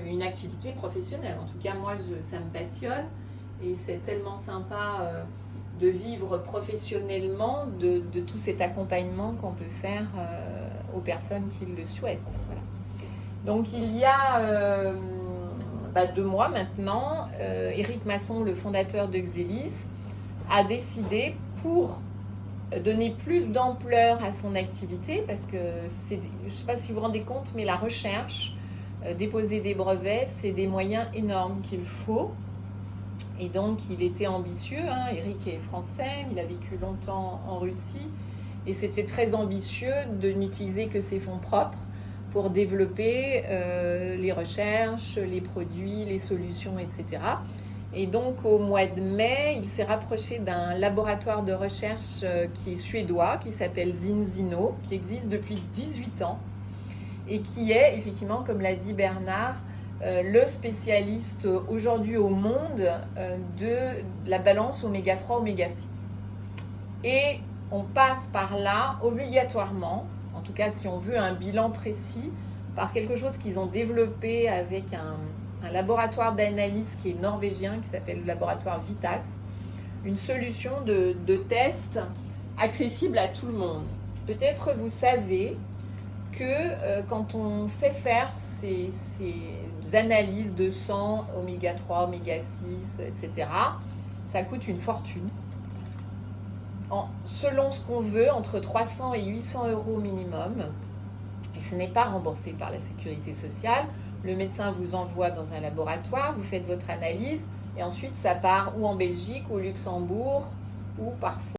une activité professionnelle. En tout cas, moi, ça me passionne et c'est tellement sympa de vivre professionnellement de tout cet accompagnement qu'on peut faire aux personnes qui le souhaitent. Voilà. Donc, il y a 2 mois maintenant, Éric Masson, le fondateur de Xelis, a décidé, pour donner plus d'ampleur à son activité, parce que je ne sais pas si vous vous rendez compte, mais la recherche, déposer des brevets, c'est des moyens énormes qu'il faut. Et donc, il était ambitieux. Éric est français, il a vécu longtemps en Russie, et c'était très ambitieux de n'utiliser que ses fonds propres pour développer les recherches, les produits, les solutions, etc. Et donc, au mois de mai, il s'est rapproché d'un laboratoire de recherche qui est suédois, qui s'appelle ZinZino, qui existe depuis 18 ans et qui est, effectivement, comme l'a dit Bernard, le spécialiste aujourd'hui au monde de la balance oméga 3, oméga 6. Et on passe par là obligatoirement, en tout cas si on veut un bilan précis, par quelque chose qu'ils ont développé avec un laboratoire d'analyse qui est norvégien, qui s'appelle le laboratoire Vitas, une solution de test accessible à tout le monde. Peut-être vous savez que quand on fait faire ces analyses de sang, oméga 3, oméga 6, etc., ça coûte une fortune. Selon ce qu'on veut, entre 300 et 800 euros minimum, et ce n'est pas remboursé par la sécurité sociale. Le médecin vous envoie dans un laboratoire, vous faites votre analyse, et ensuite ça part ou en Belgique, ou au Luxembourg, ou parfois